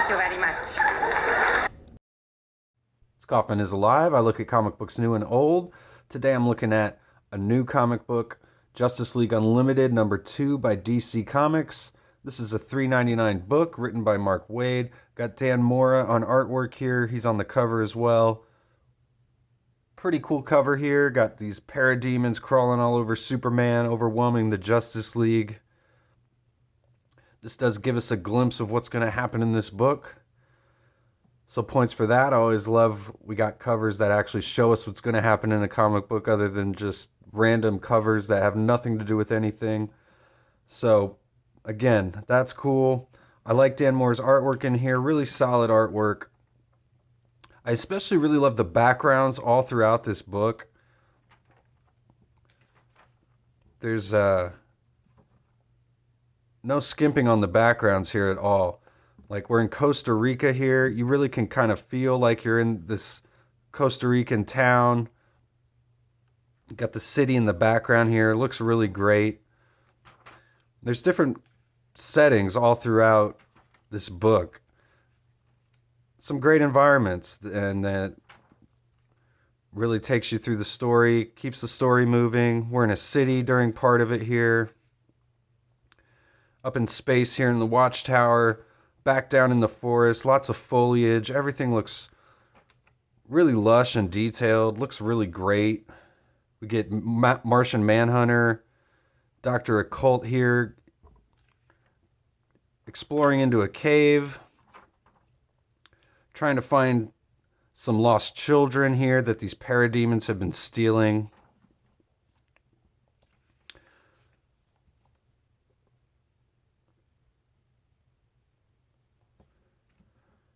Thank you very much. Kaufman is Alive. I look at comic books new and old. Today I'm looking at a new comic book, Justice League Unlimited #2 by DC Comics. This is a $3.99 book written by Mark Waid. Got Dan Mora on artwork here. He's on the cover as well. Pretty cool cover here. Got these parademons crawling all over Superman, overwhelming the Justice League. This does give us a glimpse of what's going to happen in this book. So points for that. I always love we got covers that actually show us what's going to happen in a comic book other than just random covers that have nothing to do with anything. So again, that's cool. I like Dan Mora's artwork in here. Really solid artwork. I especially really love the backgrounds all throughout this book. There's no skimping on the backgrounds here at all. Like we're in Costa Rica here. You really can kind of feel like you're in this Costa Rican town. You got the city in the background here. It looks really great. There's different settings all throughout this book. Some great environments, and that really takes you through the story, keeps the story moving. We're in a city during part of it here. Up in space here in the Watchtower. Back down in the forest, lots of foliage. Everything looks really lush and detailed. Looks really great. We get Martian Manhunter, Dr. Occult here, exploring into a cave, trying to find some lost children here that these parademons have been stealing.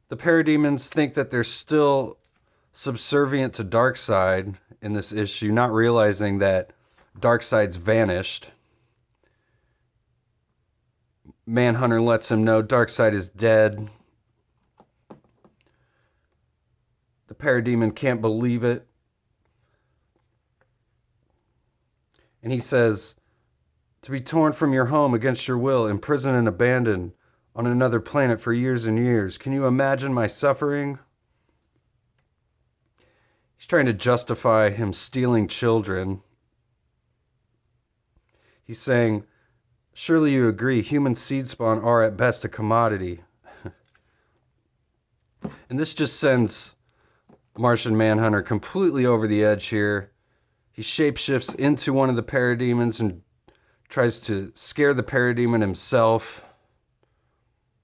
The parademons think that they're still subservient to Darkseid in this issue, not realizing that Darkseid's vanished. Manhunter lets him know Darkseid is dead. The parademon can't believe it. And he says, to be torn from your home against your will, imprisoned and abandoned on another planet for years and years. Can you imagine my suffering? He's trying to justify him stealing children. He's saying, surely you agree, human seed spawn are at best a commodity. And this just sends Martian Manhunter completely over the edge here. He shapeshifts into one of the parademons and tries to scare the parademon himself,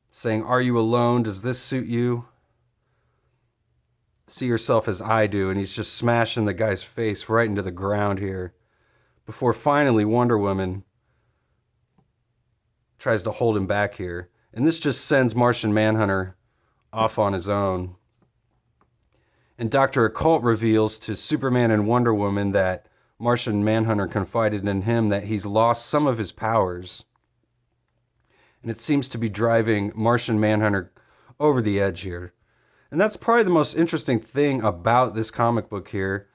saying, are you alone? Does this suit you? See yourself as I do. And he's just smashing the guy's face right into the ground here. Before finally Wonder Woman tries to hold him back here. And this just sends Martian Manhunter off on his own. And Dr. Occult reveals to Superman and Wonder Woman that Martian Manhunter confided in him that he's lost some of his powers. And it seems to be driving Martian Manhunter over the edge here. And that's probably the most interesting thing about this comic book here.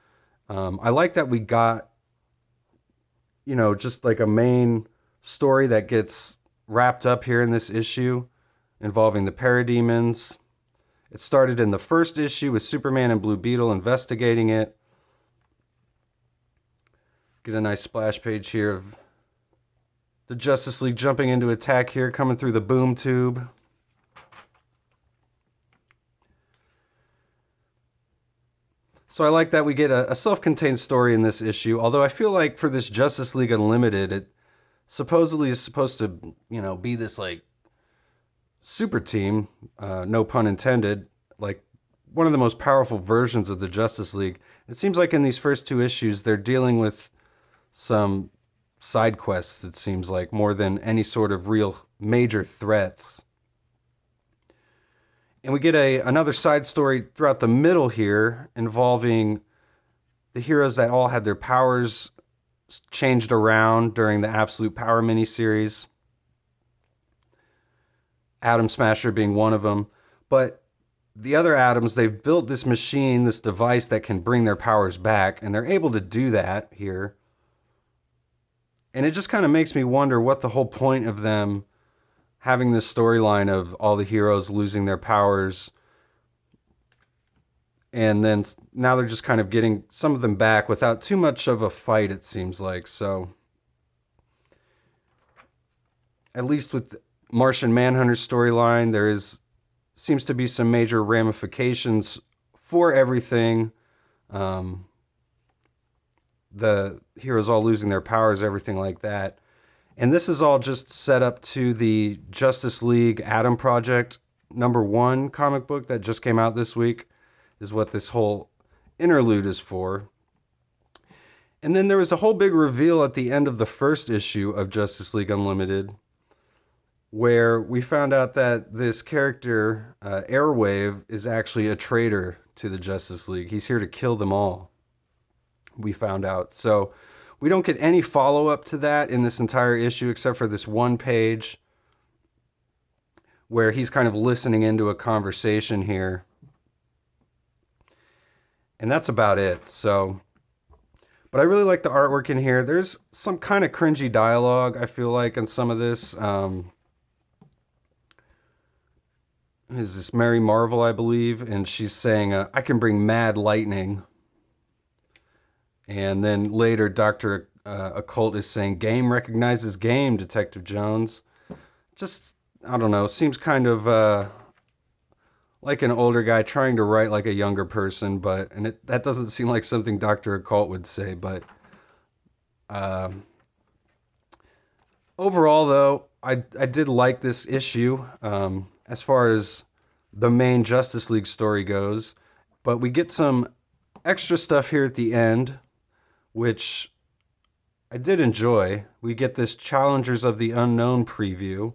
I like that we got, just like a main story that gets wrapped up here in this issue involving the parademons. It started in the first issue with Superman and Blue Beetle investigating it. Get a nice splash page here of the Justice League jumping into attack here, coming through the boom tube. So I like that we get a self-contained story in this issue, although I feel like for this Justice League Unlimited, it supposedly is supposed to, be this like super team, no pun intended, like one of the most powerful versions of the Justice League. It seems like in these first two issues, they're dealing with some side quests, it seems like, more than any sort of real major threats. And we get another side story throughout the middle here involving the heroes that all had their powers changed around during the Absolute Power miniseries. Atom Smasher being one of them. But the other Atoms, they've built this machine, this device that can bring their powers back, and they're able to do that here. And it just kind of makes me wonder what the whole point of them having this storyline of all the heroes losing their powers, and then now they're just kind of getting some of them back without too much of a fight, it seems like. So at least with Martian Manhunter's storyline, seems to be some major ramifications for everything. The heroes all losing their powers, everything like that. And this is all just set up to the Justice League Atom Project #1 comic book that just came out this week, is what this whole interlude is for. And then there was a whole big reveal at the end of the first issue of Justice League Unlimited, where we found out that this character, Airwave, is actually a traitor to the Justice League. He's here to kill them all, we found out. So we don't get any follow-up to that in this entire issue except for this one page where he's kind of listening into a conversation here. And that's about it. So, but I really like the artwork in here. There's some kind of cringy dialogue, I feel like, in some of this. Is this Mary Marvel, I believe? And she's saying, I can bring mad lightning. And then later, Dr. Occult is saying, game recognizes game, Detective Jones. Just, I don't know, seems kind of like an older guy trying to write like a younger person, that doesn't seem like something Dr. Occult would say, but overall, though, I did like this issue as far as the main Justice League story goes, but we get some extra stuff here at the end, which I did enjoy. We get this Challengers of the Unknown preview.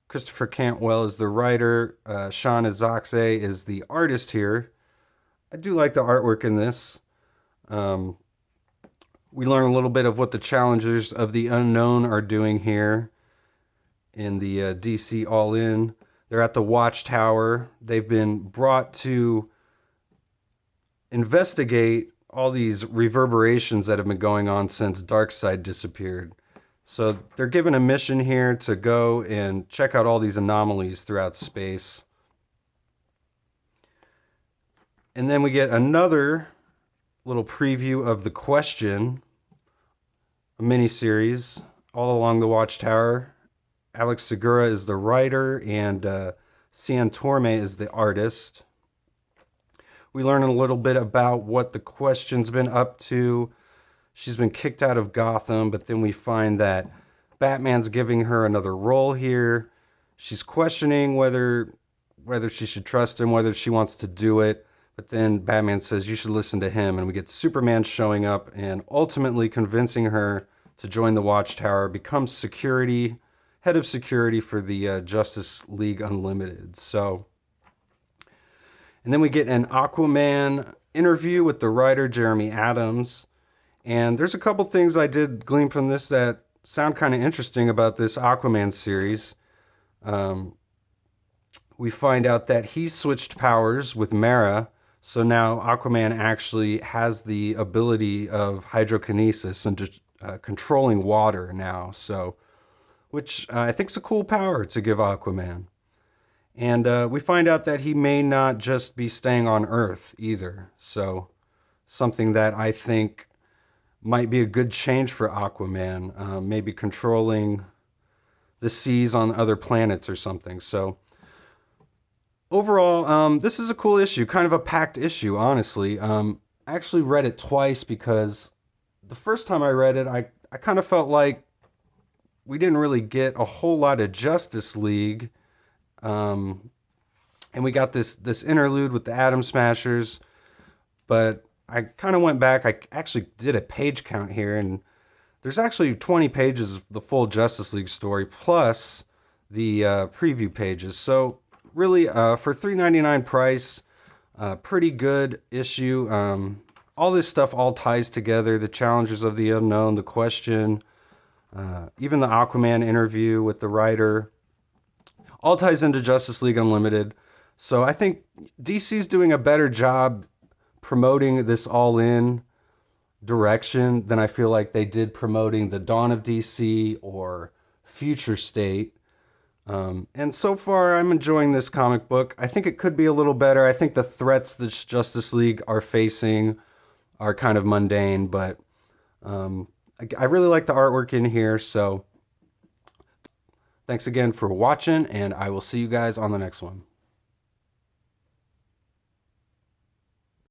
Christopher Cantwell is the writer. Sean Izaakse is the artist here. I do like the artwork in this. We learn a little bit of what the Challengers of the Unknown are doing here in the DC All-In. They're at the Watchtower. They've been brought to investigate all these reverberations that have been going on since Darkseid disappeared. So they're given a mission here to go and check out all these anomalies throughout space. And then we get another little preview of The Question, a miniseries all along the Watchtower. Alex Segura is the writer, and Cian Torme is the artist. We learn a little bit about what The Question's been up to. She's been kicked out of Gotham, but then we find that Batman's giving her another role here. She's questioning whether she should trust him, whether she wants to do it. But then Batman says, you should listen to him. And we get Superman showing up and ultimately convincing her to join the Watchtower, become head of security for the Justice League Unlimited. So, and then we get an Aquaman interview with the writer Jeremy Adams. And there's a couple things I did glean from this that sound kind of interesting about this Aquaman series. We find out that he switched powers with Mera, so now Aquaman actually has the ability of hydrokinesis and just controlling water now. So, which I think is a cool power to give Aquaman. And we find out that he may not just be staying on Earth either. So, something that I think might be a good change for Aquaman, maybe controlling the seas on other planets or something. So overall, this is a cool issue, kind of a packed issue, honestly. I actually read it twice because the first time I read it, I kind of felt like we didn't really get a whole lot of Justice League. And we got this interlude with the Atom Smashers, but I kind of went back. I actually did a page count here, and there's actually 20 pages of the full Justice League story, plus the preview pages. So really, for $3.99 price, pretty good issue. All this stuff all ties together. The Challengers of the Unknown, The Question, even the Aquaman interview with the writer, all ties into Justice League Unlimited. So I think DC's doing a better job promoting this all-in direction than I feel like they did promoting the Dawn of DC or Future State. And so far, I'm enjoying this comic book. I think it could be a little better. I think the threats that Justice League are facing are kind of mundane, but I really like the artwork in here. So thanks again for watching, and I will see you guys on the next one.